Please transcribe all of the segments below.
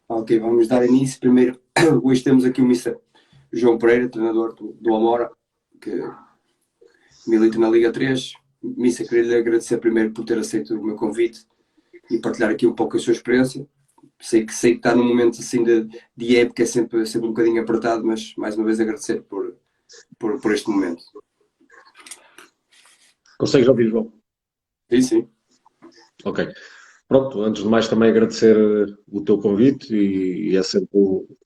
Ok, vamos dar início. Primeiro, hoje temos aqui o Mr. João Pereira, treinador do Amora, que milita na Liga 3. Missa, queria lhe agradecer primeiro por ter aceito o meu convite e partilhar aqui um pouco a sua experiência. Sei que está num momento assim de época, é sempre um bocadinho apertado, mas mais uma vez agradecer por este momento. Consegues ouvir, João? Sim, sim. Ok. Pronto, antes de mais também agradecer o teu convite e é sempre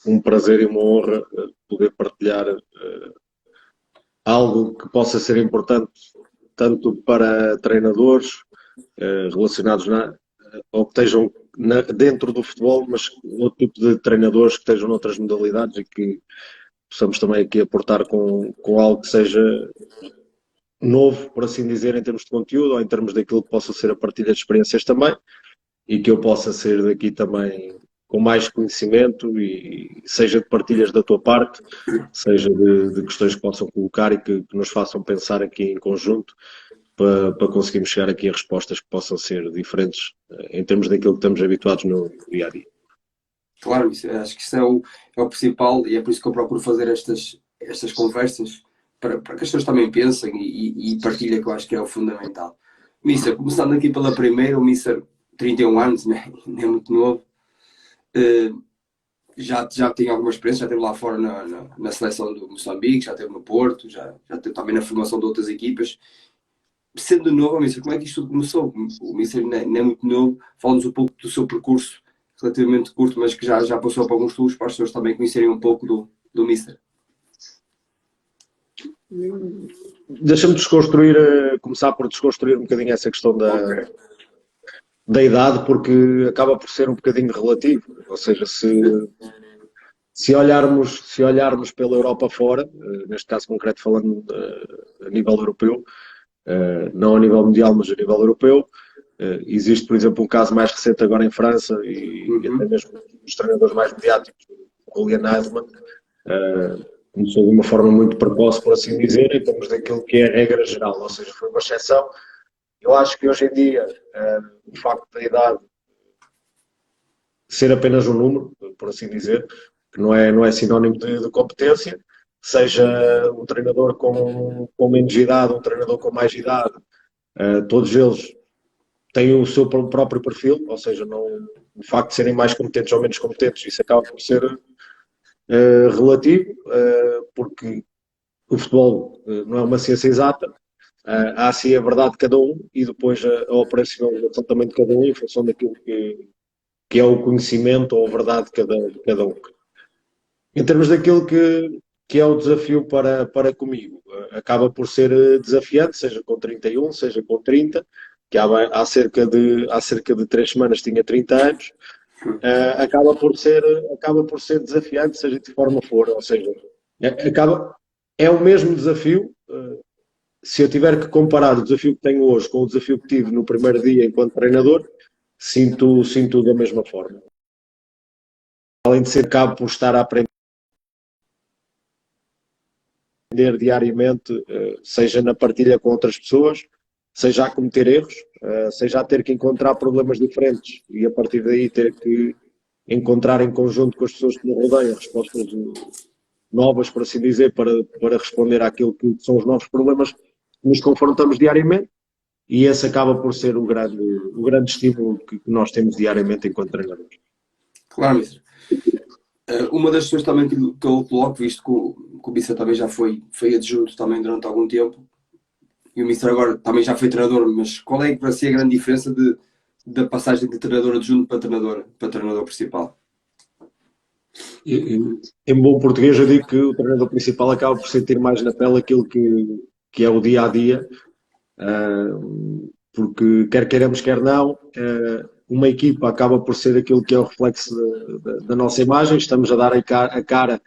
um prazer e uma honra poder partilhar algo que possa ser importante tanto para treinadores relacionados ou que estejam dentro do futebol, mas outro tipo de treinadores que estejam noutras modalidades e que possamos também aqui aportar com algo que seja novo, por assim dizer, em termos de conteúdo ou em termos daquilo que possa ser a partilha de experiências também e que eu possa ser daqui também com mais conhecimento e seja de partilhas da tua parte, seja de questões que possam colocar e que nos façam pensar aqui em conjunto para conseguirmos chegar aqui a respostas que possam ser diferentes em termos daquilo que estamos habituados no dia a dia. Claro, acho que isso é o principal e é por isso que eu procuro fazer estas conversas para que as pessoas também pensem e partilhem, que eu acho que é o fundamental. Mister, começando aqui pela primeira, o Mister, 31 anos, né? Não é muito novo, eh, já tem alguma experiência, já esteve lá fora na seleção do Moçambique, já esteve no Porto, já esteve também na formação de outras equipas. Sendo novo, Mister, como é que isto tudo começou? O Mister não é muito novo, fala-nos um pouco do seu percurso relativamente curto, mas que já passou por alguns clubes, para as pessoas também conhecerem um pouco do Mister. Deixa-me começar por desconstruir um bocadinho essa questão Ok. da idade, porque acaba por ser um bocadinho relativo. Ou seja, se olharmos pela Europa fora, neste caso concreto falando a nível europeu, não a nível mundial, mas a nível europeu, existe, por exemplo, um caso mais recente agora em França e até Uhum. mesmo os treinadores mais mediáticos, o Julian Nagelsmann, começou de uma forma muito precoce, por assim dizer, em termos daquilo que é a regra geral, ou seja, foi uma exceção. Eu acho que hoje em dia, o facto da idade ser apenas um número, por assim dizer, que não é sinónimo de competência, seja um treinador com menos idade, um treinador com mais idade, todos eles têm o seu próprio perfil, ou seja, não, o facto de serem mais competentes ou menos competentes, isso acaba por ser relativo, porque o futebol não é uma ciência exata, há sim a verdade de cada um e depois a operacionalização também de cada um em função daquilo que é o conhecimento ou a verdade de cada um. Em termos daquilo que é o desafio para comigo, acaba por ser desafiante, seja com 31, seja com 30, que há cerca de 3 semanas tinha 30 anos, acaba por ser desafiante, seja de que forma for, ou seja, é o mesmo desafio. Se eu tiver que comparar o desafio que tenho hoje com o desafio que tive no primeiro dia enquanto treinador, sinto da mesma forma. Além de ser cabo por estar a aprender diariamente, seja na partilha com outras pessoas, seja a cometer erros, seja a ter que encontrar problemas diferentes e a partir daí ter que encontrar em conjunto com as pessoas que me rodeiam respostas novas, por assim dizer, para responder àquilo que são os novos problemas que nos confrontamos diariamente. E esse acaba por ser o grande estímulo que nós temos diariamente enquanto treinadores. Claro, Mister. Uma das questões também que eu coloco, visto que o Mister também já foi adjunto também durante algum tempo, e o Mister agora também já foi treinador, mas qual é que para si a grande diferença da passagem de treinador adjunto para treinador principal? Em bom português, eu digo que o treinador principal acaba por sentir mais na pele aquilo que é o dia a dia, porque quer queiramos, quer não, uma equipa acaba por ser aquilo que é o reflexo da nossa imagem, estamos a dar a cara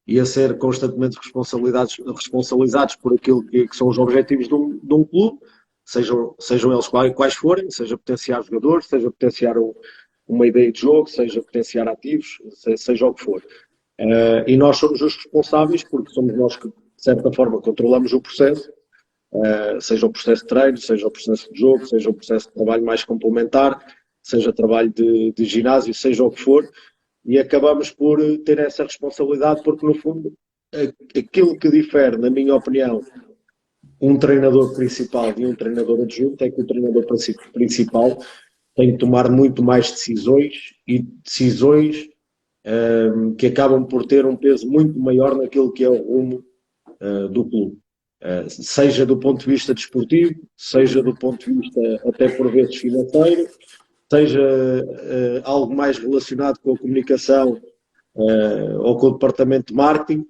e a ser constantemente responsabilizados por aquilo que são os objetivos de um clube, sejam eles quais forem, seja potenciar jogadores, seja potenciar uma ideia de jogo, seja potenciar ativos, seja o que for. E nós somos os responsáveis porque somos nós que, de certa forma, controlamos o processo, seja o processo de treino, seja o processo de jogo, seja o processo de trabalho mais complementar, seja trabalho de ginásio, seja o que for, e acabamos por ter essa responsabilidade, porque no fundo aquilo que difere, na minha opinião, um treinador principal de um treinador adjunto é que o treinador principal tem que tomar muito mais decisões e decisões que acabam por ter um peso muito maior naquilo que é o rumo do clube. Seja do ponto de vista desportivo, seja do ponto de vista até por vezes financeiro, seja algo mais relacionado com a comunicação ou com o departamento de marketing,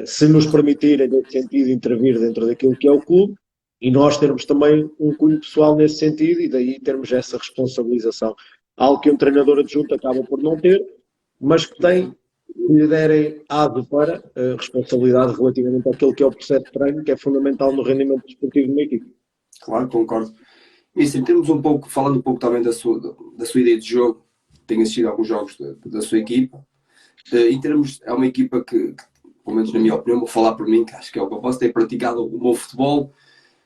se nos permitirem, nesse sentido, intervir dentro daquilo que é o clube, e nós termos também um cunho pessoal nesse sentido, e daí termos essa responsabilização. Algo que um treinador adjunto acaba por não ter, mas que tem, que lhe derem ado para responsabilidade relativamente àquilo que é o processo de treino, que é fundamental no rendimento desportivo de uma equipe. Claro, concordo. Isso, em termos falando um pouco também da sua ideia de jogo, tenho assistido a alguns jogos da sua equipa. Em termos, é uma equipa que, pelo menos na minha opinião, vou falar por mim, que acho que é o que eu posso ter praticado um bom futebol,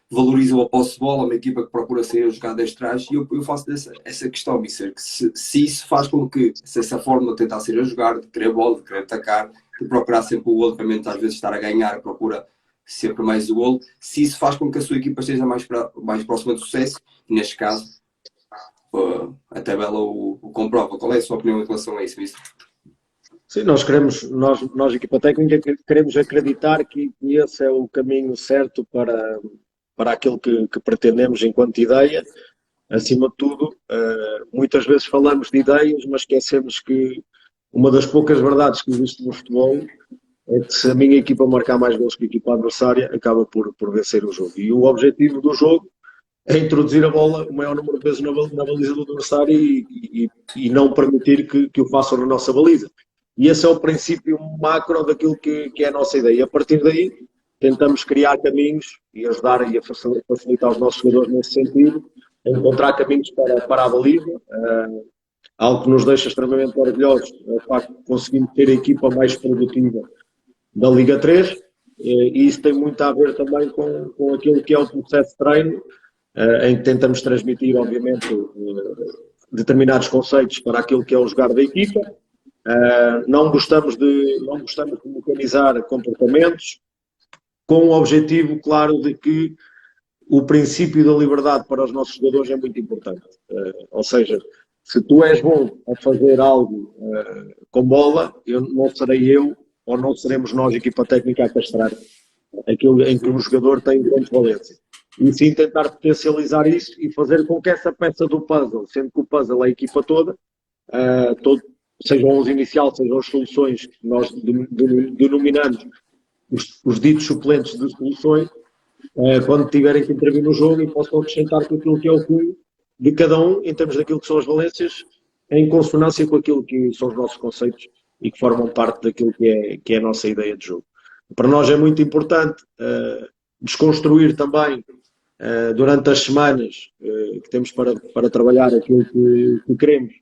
valoriza o posse de bola, uma equipa que procura sair a jogar desde trás, e eu faço essa questão, Mister, que se isso faz com que, se essa forma de tentar sair a jogar, de querer bola, de querer atacar, de procurar sempre o golo, também às vezes estar a ganhar, procura sempre mais o golo, se isso faz com que a sua equipa esteja mais próxima de sucesso, e neste caso, a tabela o comprova. Qual é a sua opinião em relação a isso, Mister? Sim, nós equipa técnica, queremos acreditar que esse é o caminho certo para aquilo que pretendemos enquanto ideia. Acima de tudo, muitas vezes falamos de ideias, mas esquecemos que uma das poucas verdades que existe no futebol é que se a minha equipa marcar mais gols que a equipa adversária, acaba por vencer o jogo. E o objetivo do jogo é introduzir a bola o maior número de vezes na baliza do adversário e não permitir que o façam na nossa baliza. E esse é o princípio macro daquilo que é a nossa ideia. E a partir daí, tentamos criar caminhos e ajudar e a facilitar os nossos jogadores nesse sentido, a encontrar caminhos para a baliza. Algo que nos deixa extremamente orgulhosos é o facto de conseguirmos ter a equipa mais produtiva da Liga 3, e isso tem muito a ver também com aquilo que é o processo de treino, em que tentamos transmitir, obviamente, determinados conceitos para aquilo que é o jogar da equipa. Não gostamos de mecanizar comportamentos, com o objetivo claro de que o princípio da liberdade para os nossos jogadores é muito importante. Ou seja, se tu és bom a fazer algo com bola, não serei eu ou não seremos nós, equipa técnica, a castrar aquilo em que um jogador tem grande valência. E sim tentar potencializar isso e fazer com que essa peça do puzzle, sendo que o puzzle é a equipa toda, sejam os inicial, sejam as soluções que nós denominamos os ditos suplentes de soluções, quando tiverem que intervir no jogo e possam acrescentar com aquilo que é o cunho de cada um, em termos daquilo que são as valências, em consonância com aquilo que são os nossos conceitos e que formam parte daquilo que é a nossa ideia de jogo. Para nós é muito importante desconstruir também, durante as semanas que temos para trabalhar aquilo que queremos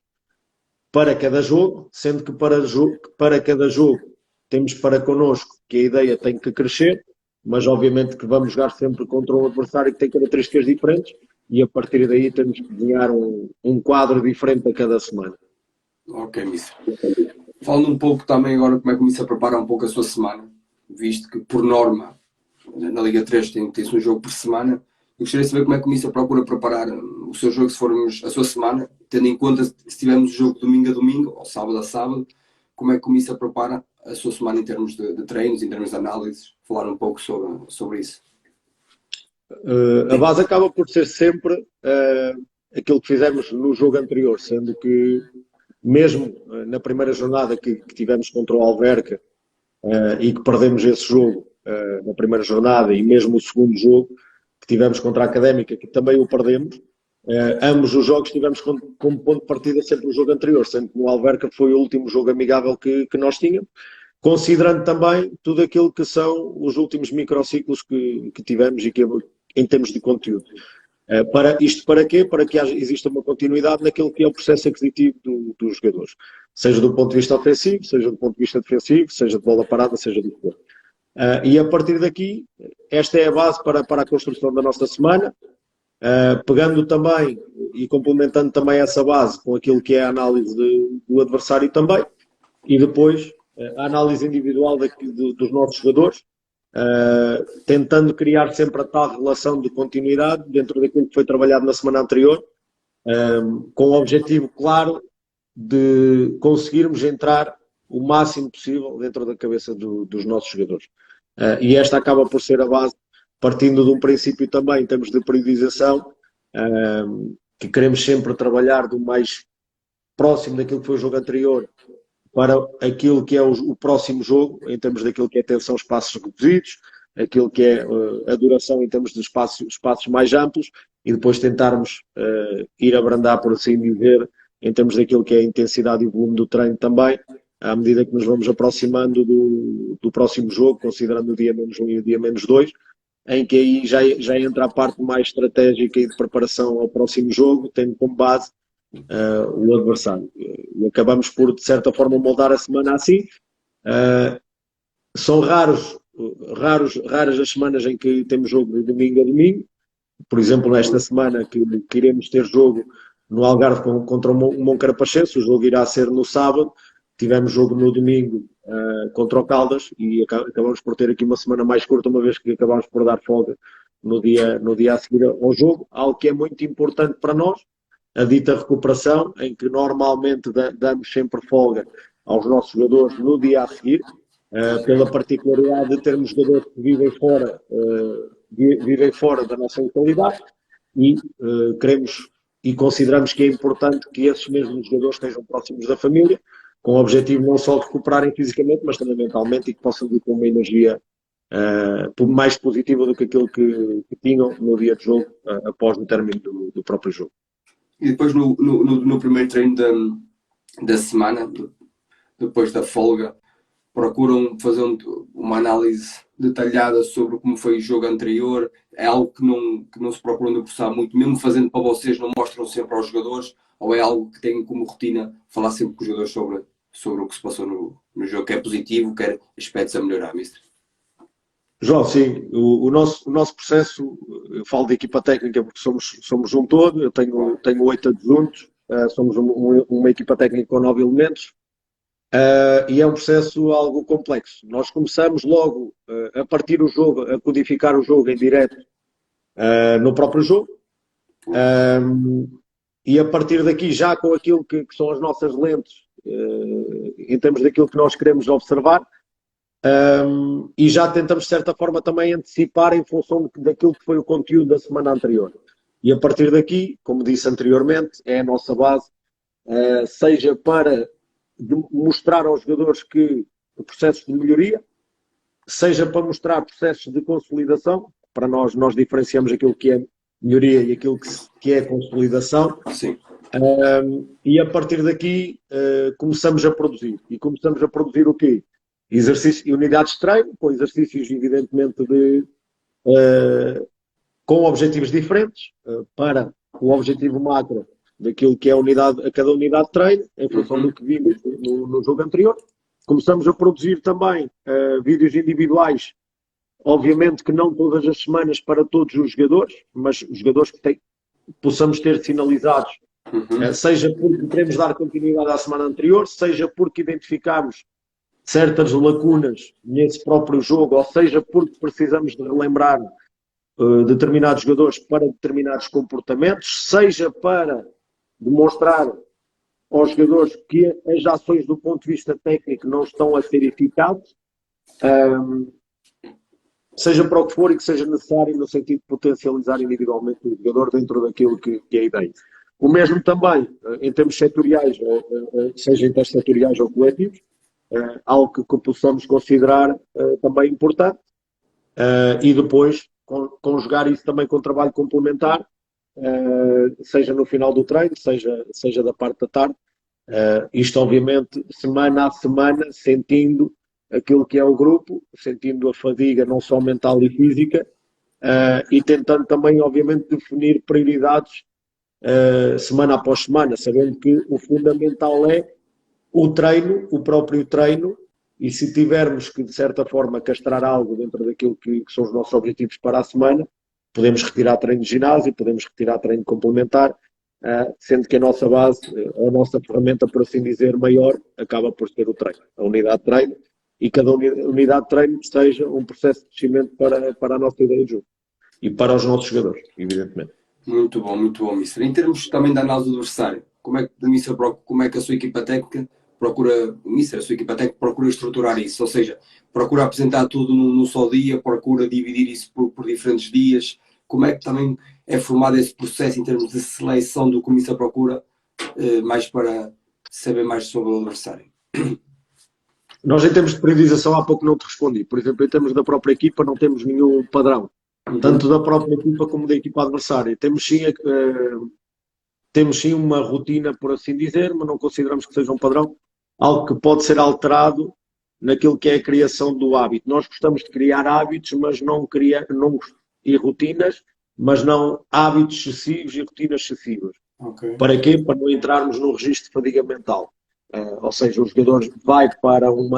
para cada jogo, sendo que para cada jogo temos para connosco que a ideia tem que crescer, mas obviamente que vamos jogar sempre contra um adversário que tem características diferentes e a partir daí temos que desenhar um quadro diferente a cada semana. Ok, Mister. Falando um pouco também agora como é que o Mister prepara um pouco a sua semana, visto que por norma na Liga 3 tem-se um jogo por semana. Eu gostaria de saber como é que o Mister procura preparar o seu jogo, se formos a sua semana, tendo em conta se tivermos o jogo domingo a domingo ou sábado a sábado, como é que o Mister prepara a sua semana em termos de treinos, em termos de análises, falar um pouco sobre isso. A base acaba por ser sempre aquilo que fizemos no jogo anterior, sendo que mesmo na primeira jornada que tivemos contra o Alverca e que perdemos esse jogo na primeira jornada, e mesmo o segundo jogo que tivemos contra a Académica, que também o perdemos, ambos os jogos tivemos como ponto de partida sempre o jogo anterior, sendo que no Alverca foi o último jogo amigável que nós tínhamos, considerando também tudo aquilo que são os últimos microciclos que tivemos e que em termos de conteúdo. Para quê? Para que exista uma continuidade naquilo que é o processo aquisitivo dos jogadores, seja do ponto de vista ofensivo, seja do ponto de vista defensivo, seja de bola parada, seja do que for. E a partir daqui, esta é a base para a construção da nossa semana, pegando também e complementando também essa base com aquilo que é a análise do adversário também, e depois a análise individual dos nossos jogadores, tentando criar sempre a tal relação de continuidade dentro daquilo que foi trabalhado na semana anterior, com o objetivo claro de conseguirmos entrar o máximo possível dentro da cabeça dos nossos jogadores. E esta acaba por ser a base, partindo de um princípio também, em termos de periodização, que queremos sempre trabalhar do mais próximo daquilo que foi o jogo anterior para aquilo que é o próximo jogo, em termos daquilo que é tensão, espaços reduzidos, aquilo que é a duração em termos de espaços mais amplos, e depois tentarmos ir abrandar, por assim dizer, em termos daquilo que é a intensidade e o volume do treino também, à medida que nos vamos aproximando do próximo jogo, considerando o dia -1 e o dia -2, em que aí já entra a parte mais estratégica e de preparação ao próximo jogo, tendo como base o adversário. E acabamos por, de certa forma, moldar a semana assim. São raras as semanas em que temos jogo de domingo a domingo. Por exemplo, nesta semana que iremos ter jogo no Algarve contra o Moncarapachense, o jogo irá ser no sábado. Tivemos jogo no domingo contra o Caldas e acabamos por ter aqui uma semana mais curta, uma vez que acabamos por dar folga no dia a seguir ao jogo, algo que é muito importante para nós, a dita recuperação, em que normalmente damos sempre folga aos nossos jogadores no dia a seguir, pela particularidade de termos jogadores que vivem fora da nossa localidade, e queremos e consideramos que é importante que esses mesmos jogadores estejam próximos da família, com o objetivo não só de recuperarem fisicamente, mas também mentalmente, e que possam vir com uma energia mais positiva do que aquilo que tinham no dia de jogo, após o término do próprio jogo. E depois no primeiro treino da semana, depois da folga, procuram fazer uma análise detalhada sobre como foi o jogo anterior. É algo que não se procuram debruçar muito, mesmo fazendo para vocês, não mostram sempre aos jogadores, ou é algo que têm como rotina falar sempre com os jogadores sobre o que se passou no jogo, que é positivo, quer aspectos a melhorar, mister? João, sim, o nosso processo, eu falo de equipa técnica porque somos um todo, eu tenho 8 adjuntos, somos uma equipa técnica com 9 elementos, e é um processo algo complexo. Nós começamos logo a partir do jogo, a codificar o jogo em direto no próprio jogo, e a partir daqui já com aquilo que são as nossas lentes, em termos daquilo que nós queremos observar, e já tentamos de certa forma também antecipar em função daquilo que foi o conteúdo da semana anterior. E a partir daqui, como disse anteriormente, é a nossa base, seja para mostrar aos jogadores que processos de melhoria, seja para mostrar processos de consolidação. Para nós diferenciamos aquilo que é melhoria e aquilo que é consolidação. Sim. E a partir daqui começamos a produzir. E começamos a produzir o quê? Exercícios e unidades de treino, com exercícios evidentemente com objetivos diferentes, para o objetivo macro daquilo que é a cada unidade de treino, em função do que vimos no jogo anterior. Começamos a produzir também vídeos individuais, obviamente que não todas as semanas para todos os jogadores, mas os jogadores que possamos ter sinalizados, seja porque queremos dar continuidade à semana anterior, seja porque identificamos certas lacunas nesse próprio jogo, ou seja porque precisamos de relembrar determinados jogadores para determinados comportamentos, seja para demonstrar aos jogadores que as ações do ponto de vista técnico não estão a ser eficazes, seja para o que for e que seja necessário no sentido de potencializar individualmente o jogador dentro daquilo que é a ideia. O mesmo também em termos setoriais, seja intersetoriais ou coletivos, algo que possamos considerar também importante, e depois conjugar isso também com trabalho complementar, seja no final do treino, seja da parte da tarde, isto obviamente semana a semana, sentindo aquilo que é o grupo, sentindo a fadiga não só mental e física, e tentando também obviamente definir prioridades semana após semana, sabendo que o fundamental é o treino, o próprio treino, e se tivermos que de certa forma castrar algo dentro daquilo que são os nossos objetivos para a semana, podemos retirar treino de ginásio, podemos retirar treino complementar, sendo que a nossa base, a nossa ferramenta, por assim dizer, maior, acaba por ser o treino, a unidade de treino, e cada unidade de treino seja um processo de crescimento para a nossa ideia de jogo e para os nossos jogadores, evidentemente. Muito bom, Mister. Em termos também da análise do adversário, como é que a sua equipa técnica procura, Mister, a sua equipa técnica procura estruturar isso? Ou seja, procura apresentar tudo num só dia, procura dividir isso por diferentes dias? Como é que também é formado esse processo em termos de seleção do que o Mister procura, mais para saber mais sobre o adversário? Nós, em termos de periodização, há pouco não te respondi. Por exemplo, em termos da própria equipa, não temos nenhum padrão. Tanto da própria equipa como da equipa adversária. Temos sim uma rotina, por assim dizer, mas não consideramos que seja um padrão. Algo que pode ser alterado naquilo que é a criação do hábito. Nós gostamos de criar hábitos, mas e rotinas, mas não hábitos excessivos e rotinas excessivas. Okay. Para quê? Para não entrarmos no registro de fadiga mental. Ou seja, o jogador vai para um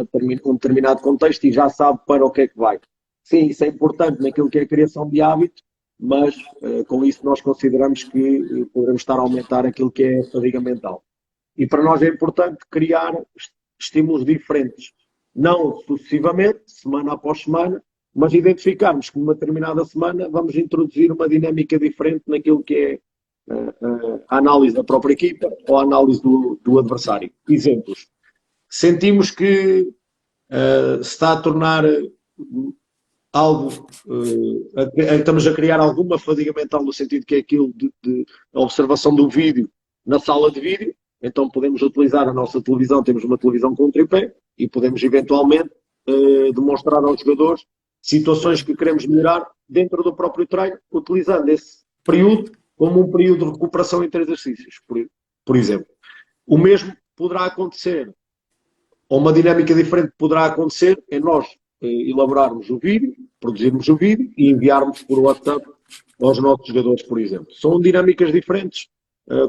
determinado contexto e já sabe para o que é que vai. Sim, isso é importante naquilo que é a criação de hábito, mas com isso nós consideramos que poderemos estar a aumentar aquilo que é a fadiga mental. E para nós é importante criar estímulos diferentes, não sucessivamente, semana após semana, mas identificarmos que numa determinada semana vamos introduzir uma dinâmica diferente naquilo que é a análise da própria equipa ou a análise do adversário. Exemplos. Sentimos que se está a tornar algo, estamos a criar alguma fadiga mental no sentido que é aquilo de observação do vídeo na sala de vídeo, então podemos utilizar a nossa televisão, temos uma televisão com um tripé e podemos eventualmente demonstrar aos jogadores situações que queremos melhorar dentro do próprio treino, utilizando esse período como um período de recuperação entre exercícios, por exemplo. O mesmo poderá acontecer, ou uma dinâmica diferente poderá acontecer, é nós elaborarmos o vídeo, produzirmos o vídeo e enviarmos por WhatsApp aos nossos jogadores, por exemplo. São dinâmicas diferentes,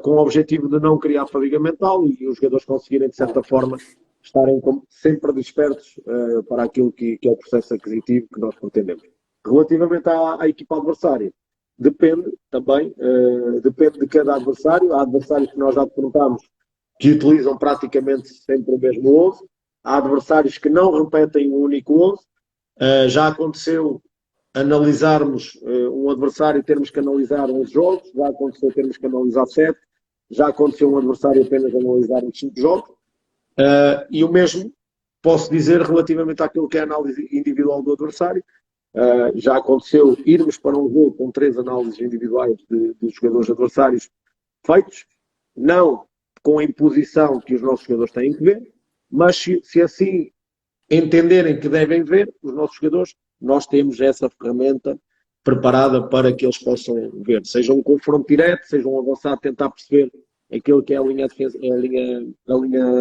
com o objetivo de não criar fadiga mental e os jogadores conseguirem, de certa forma, estarem sempre despertos para aquilo que é o processo aquisitivo que nós pretendemos. Relativamente à equipa adversária, depende também, depende de cada adversário. Há adversários que nós já defrontámos que utilizam praticamente sempre o mesmo 11. Há adversários que não repetem um único 11. Já aconteceu analisarmos um adversário e termos que analisar 11 jogos. Já aconteceu termos que analisar 7. Já aconteceu um adversário apenas analisar uns 5 jogos. E o mesmo posso dizer relativamente àquilo que é a análise individual do adversário. Já aconteceu irmos para um jogo com 3 análises individuais dos jogadores adversários feitos, não com a imposição que os nossos jogadores têm que ver, mas se assim entenderem que devem ver, os nossos jogadores, nós temos essa ferramenta preparada para que eles possam ver, seja um confronto direto, seja um avançado tentar perceber aquilo que é a linha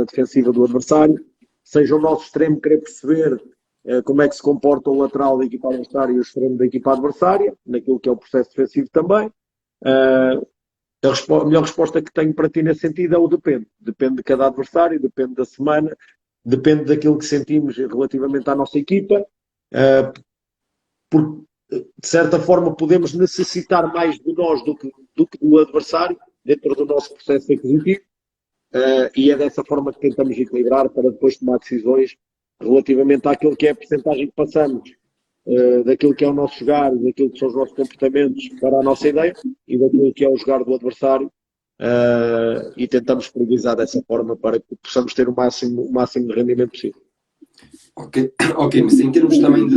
defensiva do adversário, seja o nosso extremo querer perceber como é que se comporta o lateral da equipa adversária e o extremo da equipa adversária, naquilo que é o processo defensivo também. A melhor resposta que tenho para ti nesse sentido é o depende. Depende de cada adversário, depende da semana, depende daquilo que sentimos relativamente à nossa equipa. Porque, de certa forma, podemos necessitar mais de nós do que do adversário dentro do nosso processo aquisitivo. E é dessa forma que tentamos equilibrar para depois tomar decisões relativamente àquilo que é a percentagem que passamos daquilo que é o nosso jogar, daquilo que são os nossos comportamentos para a nossa ideia e daquilo que é o jogar do adversário e tentamos priorizar dessa forma para que possamos ter o máximo de rendimento possível. Ok, mas em termos também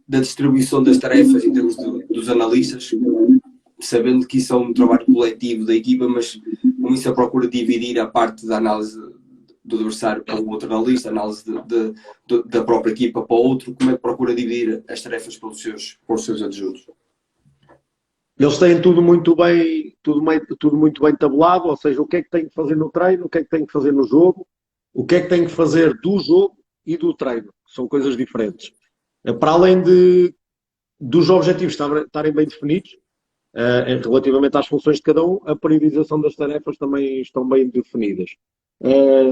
da distribuição das tarefas, em termos dos analistas, sabendo que isso é um trabalho coletivo da equipa, mas com isso a procura dividir a parte da análise do adversário para o outro analista, a análise da própria equipa para o outro, como é que procura dividir as tarefas para os seus adjuntos? Eles têm tudo muito bem tabulado, ou seja, o que é que têm que fazer no treino, o que é que têm que fazer no jogo, o que é que têm que fazer do jogo e do treino. São coisas diferentes. Para além dos objetivos estarem bem definidos, relativamente às funções de cada um, a priorização das tarefas também estão bem definidas.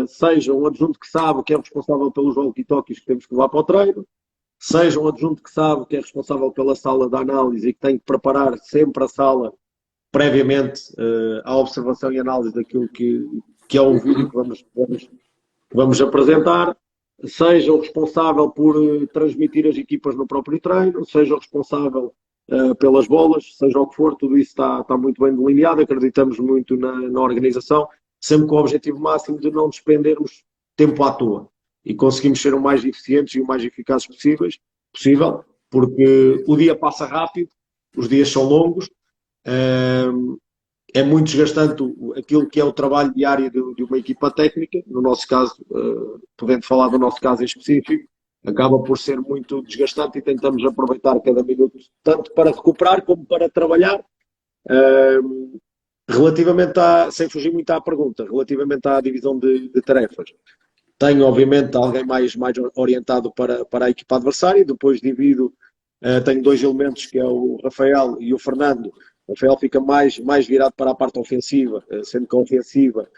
Seja um adjunto que sabe que é responsável pelos walkie-talkies que temos que levar para o treino, seja um adjunto que sabe que é responsável pela sala de análise e que tem que preparar sempre a sala previamente à observação e análise daquilo que é um vídeo que vamos apresentar, seja o responsável por transmitir as equipas no próprio treino, seja o responsável pelas bolas, seja o que for, tudo isso está muito bem delineado, acreditamos muito na organização, sempre com o objetivo máximo de não despendermos tempo à toa e conseguimos ser o mais eficientes e o mais eficazes possível, porque o dia passa rápido, os dias são longos, é muito desgastante aquilo que é o trabalho diário de uma equipa técnica, no nosso caso, podendo falar do nosso caso em específico, acaba por ser muito desgastante e tentamos aproveitar cada minuto, tanto para recuperar como para trabalhar. Relativamente sem fugir muito à pergunta, relativamente à divisão de tarefas, tenho obviamente alguém mais orientado para a equipa adversária, depois divido, tenho dois elementos que é o Rafael e o Fernando. O Rafael fica mais virado para a parte ofensiva, sendo que a ofensiva,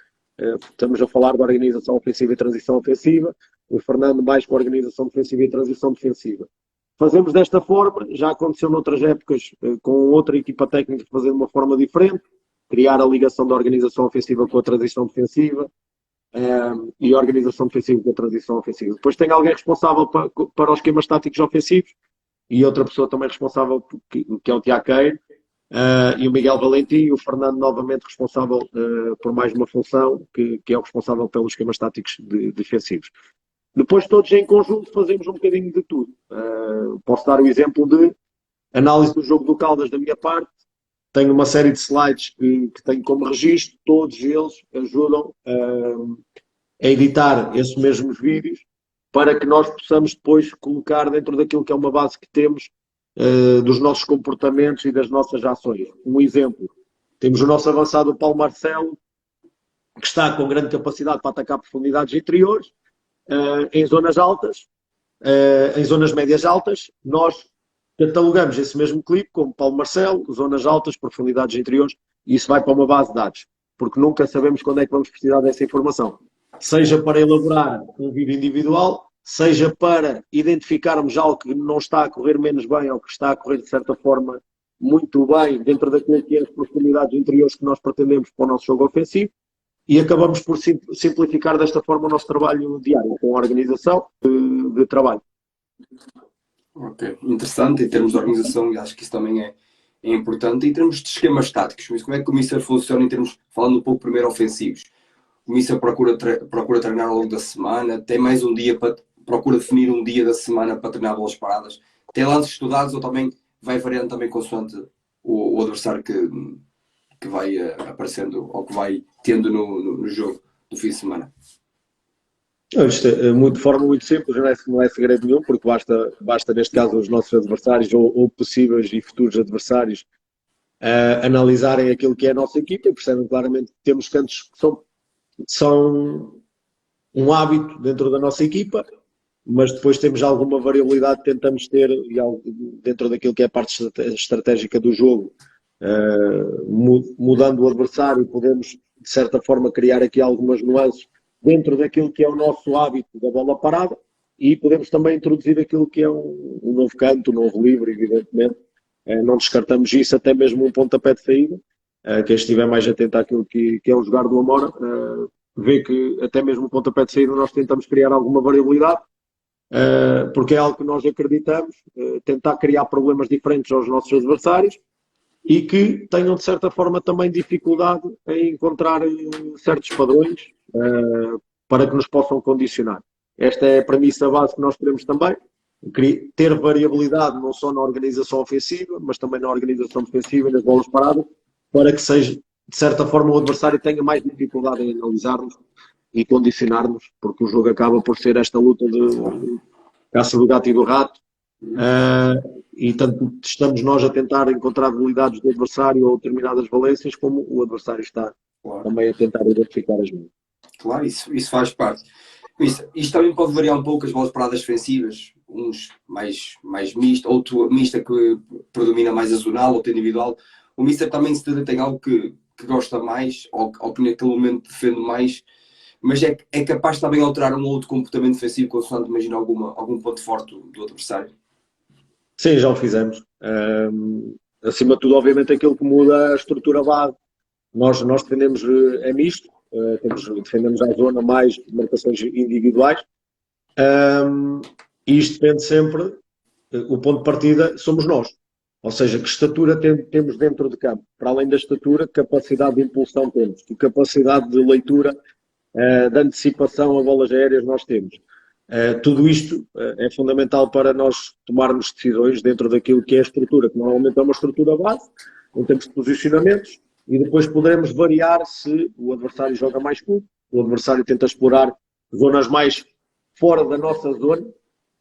estamos a falar da organização ofensiva e transição ofensiva, o Fernando mais com a organização defensiva e transição defensiva. Fazemos desta forma, já aconteceu noutras épocas com outra equipa técnica fazendo de uma forma diferente, criar a ligação da organização ofensiva com a transição defensiva e a organização defensiva com a transição ofensiva. Depois tem alguém responsável para os esquemas táticos ofensivos e outra pessoa também responsável, que é o Tiago Queiro, e o Miguel Valentim, e o Fernando novamente responsável por mais uma função, que é o responsável pelos esquemas táticos defensivos. Depois todos em conjunto fazemos um bocadinho de tudo. Posso dar o exemplo de análise do jogo do Caldas da minha parte, tenho uma série de slides que tenho como registro, todos eles ajudam a editar esses mesmos vídeos para que nós possamos depois colocar dentro daquilo que é uma base que temos dos nossos comportamentos e das nossas ações. Um exemplo, temos o nosso avançado Paulo Marcelo, que está com grande capacidade para atacar profundidades interiores, em zonas altas, em zonas médias altas, nós catalogamos esse mesmo clipe como Paulo Marcelo, zonas altas, profundidades interiores, e isso vai para uma base de dados, porque nunca sabemos quando é que vamos precisar dessa informação. Seja para elaborar um vídeo individual, seja para identificarmos algo que não está a correr menos bem ou que está a correr de certa forma muito bem dentro daquilo que é as profundidades interiores que nós pretendemos para o nosso jogo ofensivo, e acabamos por simplificar desta forma o nosso trabalho diário, com a organização de trabalho. Ok, interessante em termos de organização, e acho que isso também é importante. Em termos de esquemas táticos, mas como é que o Mister funciona em termos, falando um pouco primeiro ofensivos? O Mister procura treinar ao longo da semana, tem mais um dia procura definir um dia da semana para treinar bolas paradas, tem lances estudados ou também vai variando também consoante o adversário que vai aparecendo ou que vai tendo no jogo do fim de semana? Isto é de forma muito simples, não é segredo nenhum, porque basta neste caso os nossos adversários ou possíveis e futuros adversários analisarem aquilo que é a nossa equipa e percebem claramente que temos cantos que são um hábito dentro da nossa equipa, mas depois temos alguma variabilidade que tentamos ter dentro daquilo que é a parte estratégica do jogo. Mudando o adversário, podemos de certa forma criar aqui algumas nuances dentro daquilo que é o nosso hábito da bola parada e podemos também introduzir aquilo que é um novo canto, um novo livre, evidentemente. Não descartamos isso, até mesmo um pontapé de saída. Quem estiver mais atento àquilo que é o jogar do Amora, vê que até mesmo o pontapé de saída nós tentamos criar alguma variabilidade, porque é algo que nós acreditamos, tentar criar problemas diferentes aos nossos adversários e que tenham de certa forma também dificuldade em encontrar certos padrões para que nos possam condicionar. Esta é a premissa base que nós queremos também, ter variabilidade não só na organização ofensiva, mas também na organização defensiva e nas bolas paradas, para que seja, de certa forma, o adversário tenha mais dificuldade em analisar-nos e condicionar-nos, porque o jogo acaba por ser esta luta de caça do gato e do rato, e tanto estamos nós a tentar encontrar debilidades do adversário ou determinadas valências, como o adversário está também a tentar identificar as minhas. Claro, isso faz parte. Isto também pode variar um pouco as bolas paradas defensivas, uns mais mista, outro mista que predomina mais a zonal, outro individual. O Mister também se tem algo que gosta mais ou que naquele momento defende mais, mas é capaz de também alterar um ou outro comportamento defensivo consoante imagina algum ponto forte do adversário. Sim, já o fizemos. acima de tudo, obviamente, aquilo que muda a estrutura base. Nós defendemos é misto, defendemos a zona mais marcações individuais, e isto depende sempre, o ponto de partida somos nós. Ou seja, que estatura temos dentro de campo. Para além da estatura, capacidade de impulsão temos, que capacidade de leitura, de antecipação a bolas aéreas nós temos. Tudo isto é fundamental para nós tomarmos decisões dentro daquilo que é a estrutura, que normalmente é uma estrutura base, em termos de posicionamentos, e depois poderemos variar se o adversário joga mais curto, o adversário tenta explorar zonas mais fora da nossa zona,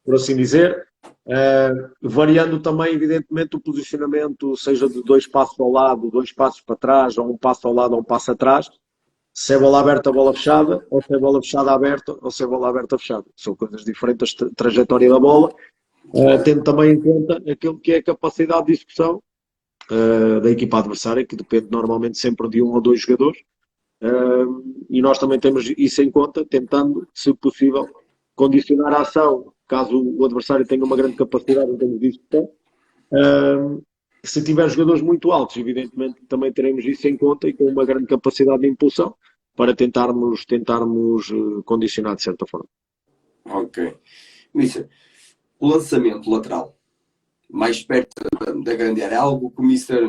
por assim dizer, variando também, evidentemente, o posicionamento, seja de 2 passos ao lado, 2 passos para trás, ou 1 passo ao lado, ou 1 passo atrás, se é bola aberta, bola fechada, ou se é bola fechada aberta, ou se é bola aberta fechada. São coisas diferentes, a trajetória da bola, tendo também em conta aquilo que é a capacidade de execução da equipa adversária, que depende normalmente sempre de 1 ou 2 jogadores, e nós também temos isso em conta, tentando, se possível, condicionar a ação, caso o adversário tenha uma grande capacidade em termos de execução. Se tiver jogadores muito altos, evidentemente também teremos isso em conta e com uma grande capacidade de impulsão para tentarmos condicionar de certa forma. Ok. Mister, o lançamento lateral, mais perto da grande área, é algo que o Mister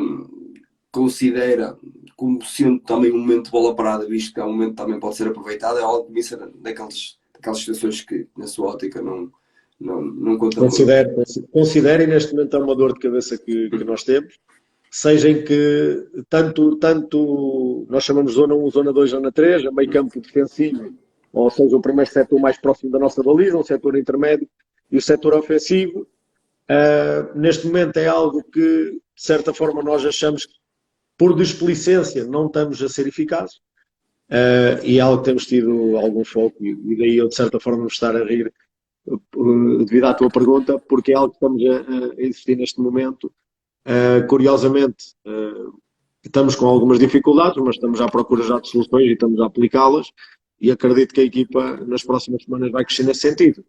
considera como sendo também um momento de bola parada, visto que é um momento que também pode ser aproveitado, é algo que o Mister, daquelas situações que na sua ótica não conta muito. Considero, e neste momento é uma dor de cabeça que nós temos, seja em que tanto nós chamamos zona 1, zona 2, zona 3, a meio campo defensivo, ou seja, o primeiro setor mais próximo da nossa baliza, o setor intermédio e o setor ofensivo. Neste momento é algo que, de certa forma, nós achamos que, por displicência, não estamos a ser eficazes, e é algo que temos tido algum foco, e daí eu, de certa forma, me estar a rir devido à tua pergunta, porque é algo que estamos a insistir neste momento. Curiosamente, estamos com algumas dificuldades, mas estamos à procura já de soluções e estamos a aplicá-las, e acredito que a equipa nas próximas semanas vai crescer nesse sentido.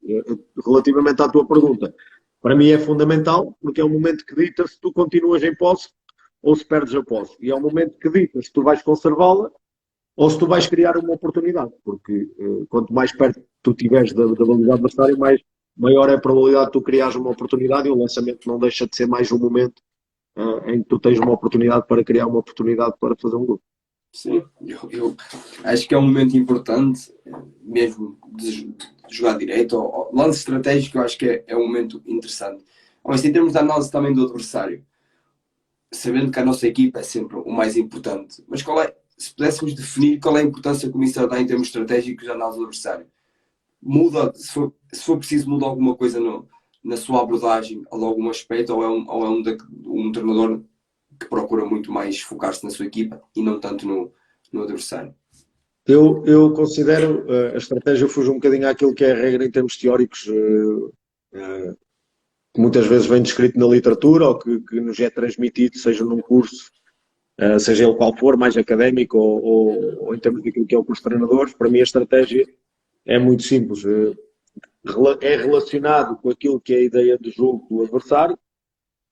Relativamente à tua pergunta, para mim é fundamental, porque é um momento que dita se tu continuas em posse ou se perdes a posse, e é um momento que dita se tu vais conservá-la ou se tu vais criar uma oportunidade, porque quanto mais perto tu estiveres da baliza adversária, maior é a probabilidade de tu criares uma oportunidade, e o lançamento não deixa de ser mais um momento em que tu tens uma oportunidade para criar uma oportunidade para fazer um gol. Sim, eu acho que é um momento importante, mesmo de jogar direito, ou lance estratégico, eu acho que é um momento interessante. Mas em termos de análise também do adversário, sabendo que a nossa equipa é sempre o mais importante, mas se pudéssemos definir qual é a importância que o Mister dá em termos estratégicos de análise do adversário, muda, se for preciso, muda alguma coisa na sua abordagem, ou algum aspecto, ou é um treinador que procura muito mais focar-se na sua equipa e não tanto no adversário? Eu considero a estratégia fuge um bocadinho àquilo que é a regra em termos teóricos, que muitas vezes vem descrito na literatura ou que nos é transmitido, seja num curso, seja ele qual for, mais académico ou em termos daquilo que é o curso de treinadores. Para mim a estratégia é muito simples. É relacionado com aquilo que é a ideia de jogo do adversário,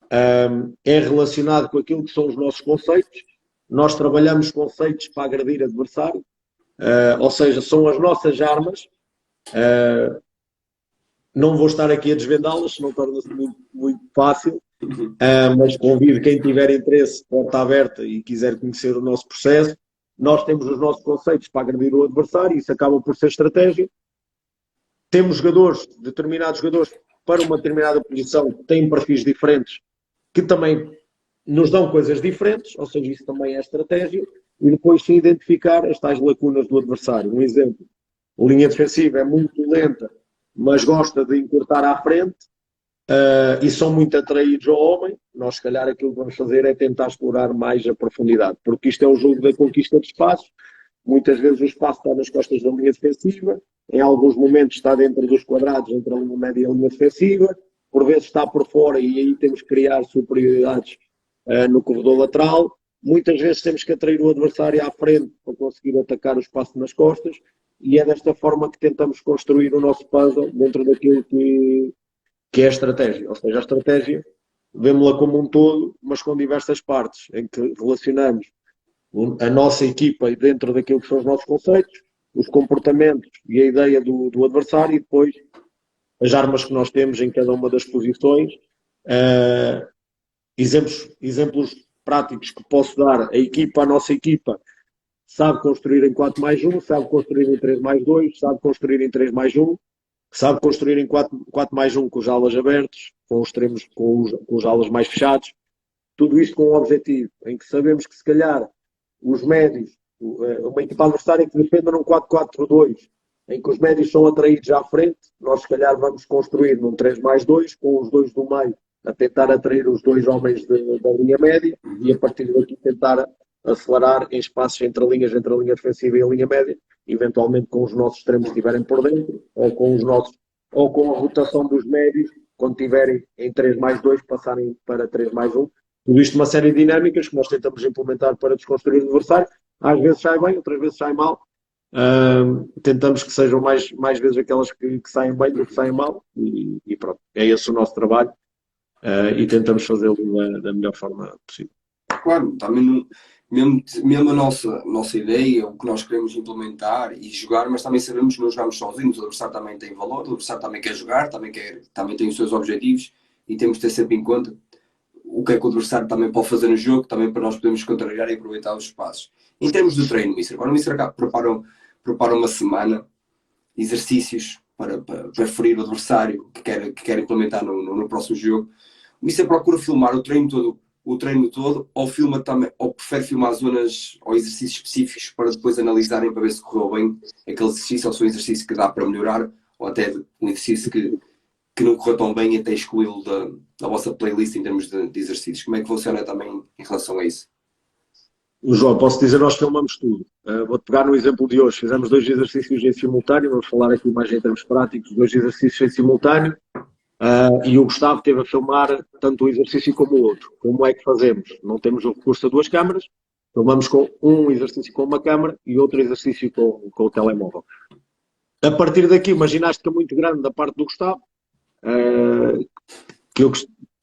é relacionado com aquilo que são os nossos conceitos. Nós trabalhamos conceitos para agredir adversário, ou seja, são as nossas armas. Não vou estar aqui a desvendá-las, senão torna-se muito, muito fácil, mas convido quem tiver interesse, porta aberta, e quiser conhecer o nosso processo. Nós temos os nossos conceitos para agredir o adversário, isso acaba por ser estratégia. Temos determinados jogadores para uma determinada posição, que têm perfis diferentes, que também nos dão coisas diferentes, ou seja, isso também é estratégia, e depois sim identificar as tais lacunas do adversário. Um exemplo, a linha defensiva é muito lenta, mas gosta de encurtar à frente, e são muito atraídos ao homem. Nós, se calhar, aquilo que vamos fazer é tentar explorar mais a profundidade, porque isto é um jogo da conquista de espaço. Muitas vezes o espaço está nas costas da linha defensiva, em alguns momentos está dentro dos quadrados entre a linha média e a linha defensiva, por vezes está por fora, e aí temos que criar superioridades no corredor lateral. Muitas vezes temos que atrair o adversário à frente para conseguir atacar o espaço nas costas, e é desta forma que tentamos construir o nosso puzzle dentro daquilo que é a estratégia. Ou seja, a estratégia vemos-la como um todo, mas com diversas partes, em que relacionamos a nossa equipa dentro daquilo que são os nossos conceitos, os comportamentos e a ideia do adversário e depois as armas que nós temos em cada uma das posições. Exemplos práticos que posso dar, a nossa equipa sabe construir em 4+1, sabe construir em 3+2, sabe construir em 3+1, sabe construir em 4+1 com os alas abertos, com os extremos, com os alas mais fechados. Tudo isto com um objetivo, em que sabemos que se calhar os médios, uma equipa adversária que defenda num 4-4-2, em que os médios são atraídos à frente, nós se calhar vamos construir num 3+2, com os dois do meio a tentar atrair os dois homens da linha média e a partir daqui tentar acelerar em espaços entre a linha defensiva e a linha média, eventualmente com os nossos extremos que estiverem por dentro, ou com a rotação dos médios, quando estiverem em 3+2, passarem para 3+1. Tudo isto uma série de dinâmicas que nós tentamos implementar para desconstruir o adversário. Às vezes sai bem, outras vezes sai mal. Tentamos que sejam mais vezes aquelas que saem bem do que saem mal. E pronto, é esse o nosso trabalho. E tentamos fazê-lo da melhor forma possível. Claro, também mesmo a nossa ideia, o que nós queremos implementar e jogar, mas também sabemos que não jogamos sozinhos, o adversário também tem valor, o adversário também quer jogar, também tem os seus objetivos e temos de ter sempre em conta o que é que o adversário também pode fazer no jogo, também para nós podermos contrariar e aproveitar os espaços. Em termos de treino, Mister, agora o Mister prepara uma semana, exercícios para ferir o adversário que quer implementar no próximo jogo. O Mister procura filmar o treino todo ou filma também, ou prefere filmar zonas ou exercícios específicos para depois analisarem para ver se correu bem aquele exercício ou se é um exercício que dá para melhorar ou até um exercício que não correu tão bem e até excluí-lo da vossa playlist em termos de exercícios. Como é que funciona também em relação a isso? João, posso dizer, nós filmamos tudo. Vou-te pegar no exemplo de hoje. Fizemos 2 exercícios em simultâneo, vamos falar aqui mais em termos práticos, 2 exercícios em simultâneo. E o Gustavo esteve a filmar tanto um exercício como o outro. Como é que fazemos? Não temos o recurso a 2 câmaras, filmamos com um exercício com uma câmara e outro exercício com o telemóvel. A partir daqui, uma ginástica muito grande da parte do Gustavo, que eu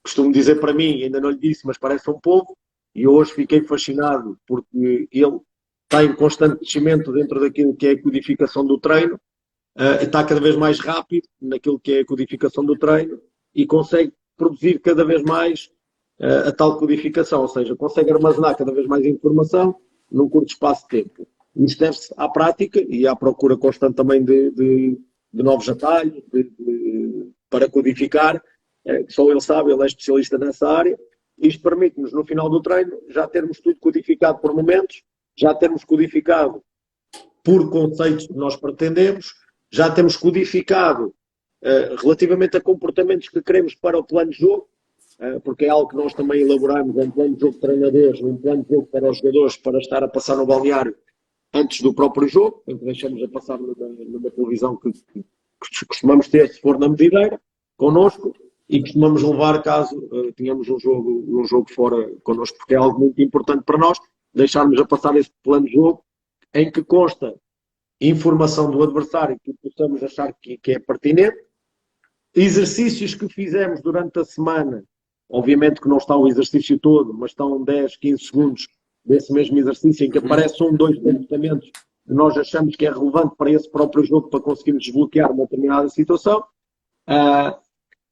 costumo dizer para mim, ainda não lhe disse, mas parece um povo, e hoje fiquei fascinado porque ele está em constante crescimento dentro daquilo que é a codificação do treino, está cada vez mais rápido naquilo que é a codificação do treino e consegue produzir cada vez mais a tal codificação, ou seja, consegue armazenar cada vez mais informação num curto espaço de tempo. Isto deve-se à prática e à procura constante também de novos atalhos para codificar. Só ele sabe, ele é especialista nessa área. Isto permite-nos, no final do treino, já termos tudo codificado por momentos, já termos codificado por conceitos que nós pretendemos, já temos codificado relativamente a comportamentos que queremos para o plano de jogo, porque é algo que nós também elaboramos, um plano de jogo de treinadores, um plano de jogo para os jogadores, para estar a passar no balneário antes do próprio jogo, em que deixamos a passar numa televisão que costumamos ter, se for na medideira, connosco, e costumamos levar caso tenhamos um jogo fora connosco, porque é algo muito importante para nós, deixarmos a passar esse plano de jogo, em que consta informação do adversário que possamos achar que é pertinente, exercícios que fizemos durante a semana, obviamente que não está o exercício todo, mas estão 10, 15 segundos desse mesmo exercício em que aparecem 2 comportamentos que nós achamos que é relevante para esse próprio jogo para conseguirmos desbloquear uma determinada situação.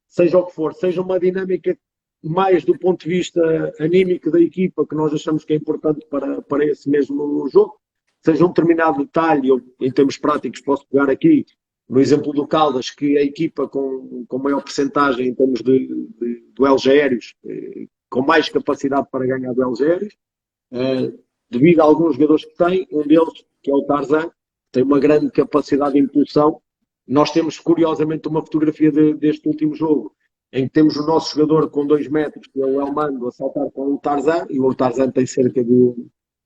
Seja o que for, seja uma dinâmica mais do ponto de vista anímico da equipa que nós achamos que é importante para esse mesmo jogo, seja um determinado detalhe, ou em termos práticos posso pegar aqui no exemplo do Caldas, que a equipa com maior percentagem em termos de duelos aéreos, com mais capacidade para ganhar duelos aéreos, devido a alguns jogadores que têm, um deles, que é o Tarzan, tem uma grande capacidade de impulsão. Nós temos, curiosamente, uma fotografia deste último jogo, em que temos o nosso jogador com 2 metros, que é o Elmando, a saltar com o Tarzan, e o Tarzan tem cerca de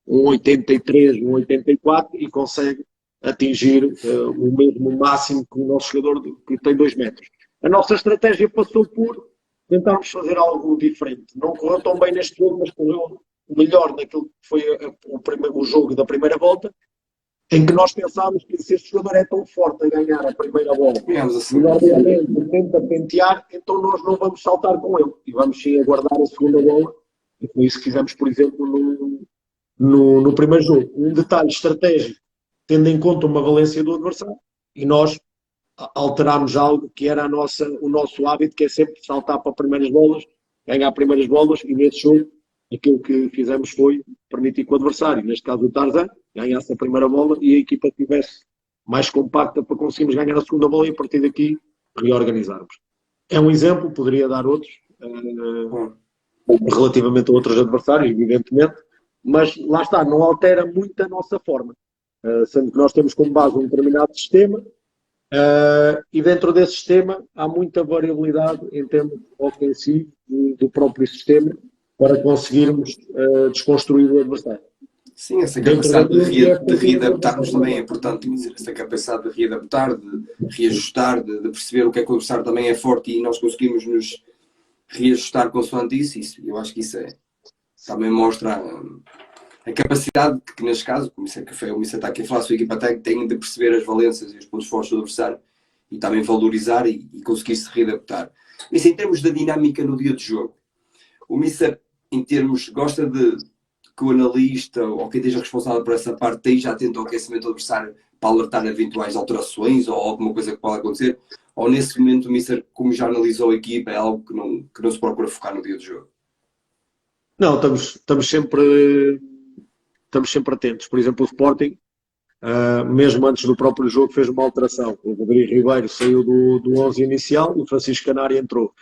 1,83, 1,84 e consegue atingir o mesmo máximo que o nosso jogador que tem 2 metros. A nossa estratégia passou por tentarmos fazer algo diferente. Não correu tão bem neste jogo, mas correu melhor naquilo que foi o jogo da primeira volta. em que nós pensámos que se este jogador é tão forte a ganhar a primeira bola Ganhámos a e segunda. normalmente tenta pentear, então nós não vamos saltar com ele e vamos sim aguardar a segunda bola. E foi isso que fizemos, por exemplo, no primeiro jogo. Um detalhe estratégico, tendo em conta uma valência do adversário, e nós alterámos algo que era o nosso hábito, que é sempre saltar para primeiras bolas, ganhar primeiras bolas, e nesse jogo aquilo que fizemos foi permitir que o adversário, neste caso o Tarzan, ganhasse a primeira bola e a equipa estivesse mais compacta para conseguirmos ganhar a segunda bola e a partir daqui reorganizarmos. É um exemplo, poderia dar outros, relativamente a outros adversários, evidentemente, mas lá está, não altera muito a nossa forma, sendo que nós temos como base um determinado sistema, e dentro desse sistema há muita variabilidade em termos ofensivos do próprio sistema para conseguirmos desconstruir o adversário. Sim, essa Dentro capacidade daquilo que é de readaptarmos também é importante, dizer, essa capacidade de readaptar, de reajustar, de perceber o que é que o adversário também é forte e nós conseguimos nos reajustar consoante isso. Eu acho que isso também mostra a capacidade que neste caso, como isso é que o Missa está aqui a falar, a sua equipa tem de perceber as valências e os pontos fortes do adversário e também valorizar e conseguir se readaptar. Isso em termos da dinâmica no dia de jogo. O Missa, em termos, gosta de que o analista ou quem esteja responsável por essa parte esteja atento ao aquecimento do adversário para alertar eventuais alterações ou alguma coisa que pode acontecer, ou nesse momento o Mister, como já analisou a equipa, é algo que não se procura focar no dia de jogo? Não, estamos sempre atentos. Por exemplo, o Sporting, mesmo antes do próprio jogo, fez uma alteração. O Rodrigo Ribeiro saiu do 11 inicial e o Francisco Canário entrou.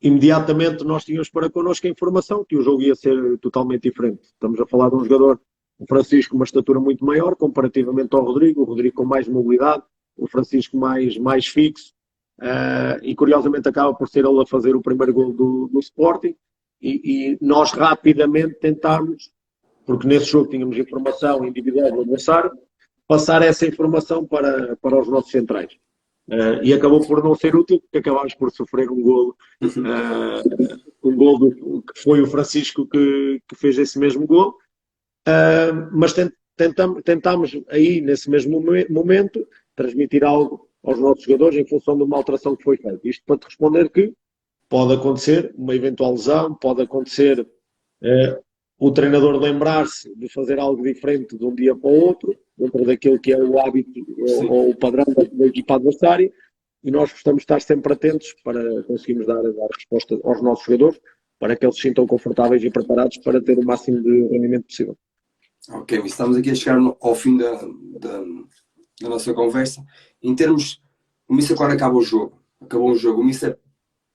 Imediatamente nós tínhamos para connosco a informação que o jogo ia ser totalmente diferente. Estamos a falar de um jogador, o Francisco, uma estatura muito maior comparativamente ao Rodrigo, o Rodrigo com mais mobilidade, o Francisco mais fixo, e curiosamente acaba por ser ele a fazer o primeiro gol do Sporting, e nós rapidamente tentámos, porque nesse jogo tínhamos informação individual do adversário, passar essa informação para os nossos centrais. E acabou por não ser útil, porque acabámos por sofrer um golo, que foi o Francisco que fez esse mesmo golo, mas tentámos aí, nesse mesmo momento, transmitir algo aos nossos jogadores em função de uma alteração que foi feita. Isto para te responder que pode acontecer uma eventual lesão, pode acontecer o treinador lembrar-se de fazer algo diferente de um dia para o outro, dentro daquilo que é o hábito ou o padrão da equipa adversária, e nós gostamos de estar sempre atentos para conseguirmos dar resposta aos nossos jogadores, para que eles se sintam confortáveis e preparados para ter o máximo de rendimento possível. Ok, estamos aqui a chegar ao fim da nossa conversa. Em termos, o Missa quando acabou o jogo, o Missa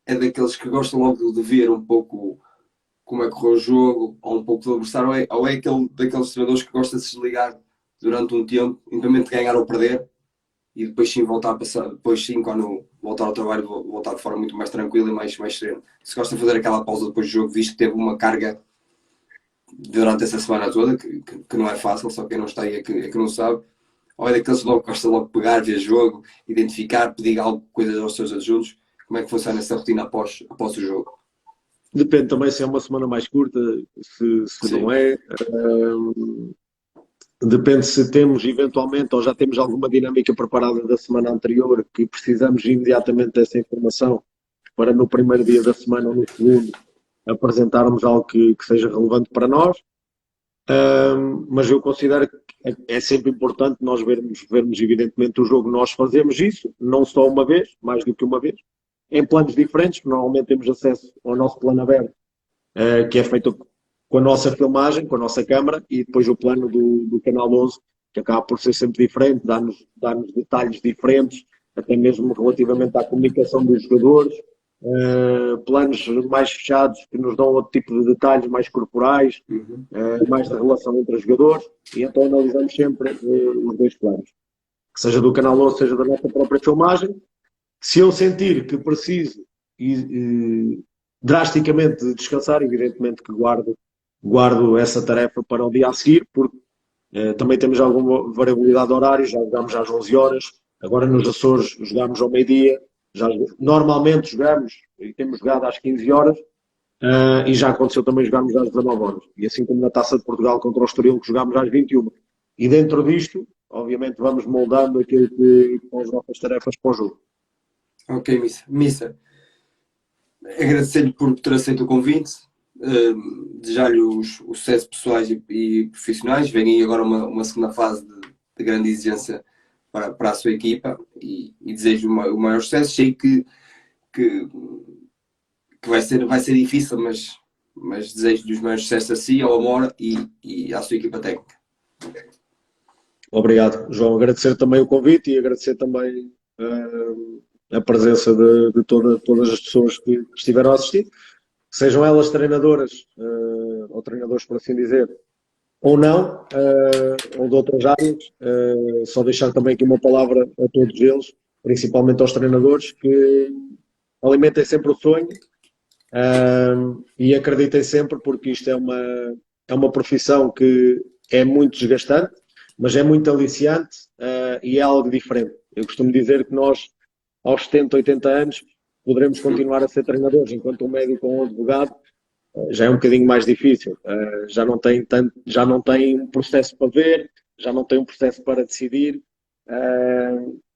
é daqueles que gostam logo de ver um pouco como é que correu o jogo, ou um pouco do adversário, ou é daqueles treinadores que gosta de se desligar durante um tempo, independente de ganhar ou perder, e depois sim voltar a passar, depois sim, quando voltar ao trabalho, voltar de forma muito mais tranquila e mais serena. Se gosta de fazer aquela pausa depois do jogo, visto que teve uma carga durante essa semana toda, que não é fácil, só quem não está aí é que não sabe, ou é daqueles logo que gosta logo de pegar, ver jogo, identificar, pedir coisas aos seus adjuntos. Como é que funciona essa rotina após o jogo? Depende também se é uma semana mais curta, se não é. Depende se temos eventualmente ou já temos alguma dinâmica preparada da semana anterior que precisamos imediatamente dessa informação para no primeiro dia da semana ou no segundo apresentarmos algo que seja relevante para nós. Mas eu considero que é sempre importante nós vermos evidentemente o jogo. Nós fazemos isso, não só uma vez, mais do que uma vez, em planos diferentes, normalmente temos acesso ao nosso plano aberto, que é feito com a nossa filmagem, com a nossa câmara, e depois o plano do Canal 11, que acaba por ser sempre diferente, dá-nos detalhes diferentes, até mesmo relativamente à comunicação dos jogadores, planos mais fechados que nos dão outro tipo de detalhes mais corporais, mais da relação entre os jogadores, e então analisamos sempre os dois planos, que seja do Canal 11, seja da nossa própria filmagem. Se eu sentir que preciso drasticamente descansar, evidentemente que guardo essa tarefa para o dia a seguir, porque também temos alguma variabilidade de horários, já jogamos às 11 horas, agora nos Açores jogamos ao meio-dia, normalmente jogamos e temos jogado às 15 horas, e já aconteceu também jogarmos às 19 horas, e assim como na Taça de Portugal contra o Estoril, que jogámos às 21. E dentro disto, obviamente, vamos moldando aquilo que são as nossas tarefas para o jogo. Ok, Missa. Missa, agradecer-lhe por ter aceito o convite, desejar-lhe os sucessos pessoais e profissionais. Vem aí agora uma segunda fase de grande exigência para a sua equipa e desejo o maior sucesso. Sei que, que vai ser difícil, mas desejo-lhe os maiores sucessos a si, ao Amora e à sua equipa técnica. Obrigado, João. Agradecer também o convite e agradecer também a presença de todas as pessoas que estiveram a assistir, sejam elas treinadoras ou treinadores, por assim dizer, ou não, ou de outras áreas. Só deixar também aqui uma palavra a todos eles, principalmente aos treinadores, que alimentem sempre o sonho e acreditem sempre, porque isto é uma profissão que é muito desgastante, mas é muito aliciante e é algo diferente. Eu costumo dizer que nós, aos 70, 80 anos, poderemos continuar a ser treinadores, enquanto um médico ou um advogado já é um bocadinho mais difícil. Já não tem tanto, já não tem um processo para ver, já não tem um processo para decidir,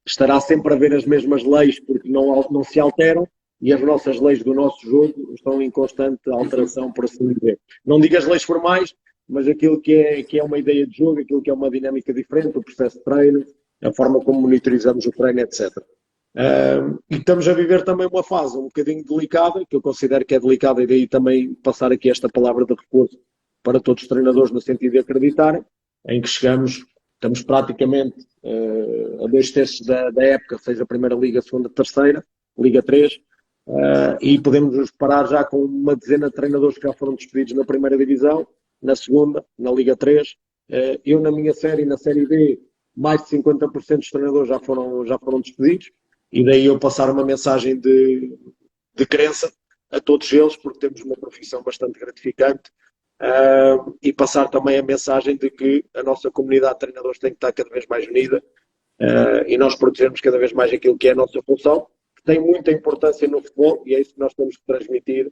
estará sempre a ver as mesmas leis porque não se alteram e as nossas leis do nosso jogo estão em constante alteração, por assim dizer. Não digo as leis formais, mas aquilo que é uma ideia de jogo, aquilo que é uma dinâmica diferente, o processo de treino, a forma como monitorizamos o treino, etc. E estamos a viver também uma fase um bocadinho delicada, que eu considero que é delicada, e daí também passar aqui esta palavra de reforço para todos os treinadores no sentido de acreditarem, em que estamos praticamente a 2/3 da época, seja a Primeira Liga, a Segunda, a Terceira, Liga 3, e podemos nos parar já com uma dezena de treinadores que já foram despedidos na Primeira Divisão, na Segunda, na Liga 3. Eu na minha série, na Série B, mais de 50% dos treinadores já foram despedidos, e daí eu passar uma mensagem de crença a todos eles, porque temos uma profissão bastante gratificante, e passar também a mensagem de que a nossa comunidade de treinadores tem que estar cada vez mais unida, e nós protegermos cada vez mais aquilo que é a nossa função, que tem muita importância no futebol, e é isso que nós temos que transmitir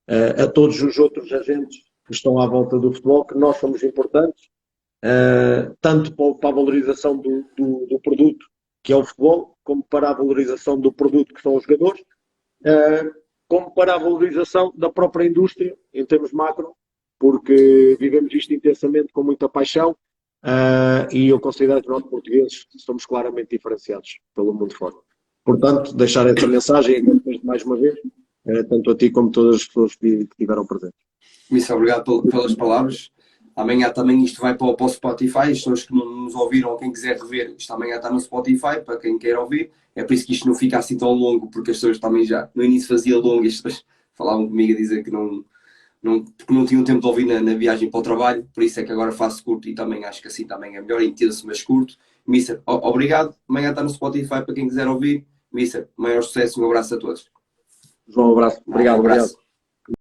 a todos os outros agentes que estão à volta do futebol, que nós somos importantes, tanto para a valorização do produto, que é o futebol, como para a valorização do produto, que são os jogadores, como para a valorização da própria indústria, em termos macro, porque vivemos isto intensamente, com muita paixão, e eu considero que nós, portugueses, somos claramente diferenciados pelo mundo fora. Portanto, deixar essa mensagem e agradecer mais uma vez, tanto a ti como a todas as pessoas que estiveram presentes. Missa, obrigado pelas palavras. Amanhã também isto vai para o Spotify. As pessoas que não nos ouviram, ou quem quiser rever, isto amanhã está no Spotify, para quem quer ouvir. É por isso que isto não fica assim tão longo, porque as pessoas também já no início fazia longo, e as pessoas falavam comigo a dizer que porque não tinham tempo de ouvir na viagem para o trabalho. Por isso é que agora faço curto, e também acho que assim também é melhor, intenso, mas curto. Missa, obrigado. Amanhã está no Spotify para quem quiser ouvir. Missa, maior sucesso, um abraço a todos. João, um abraço. Obrigado, Um abraço. obrigado.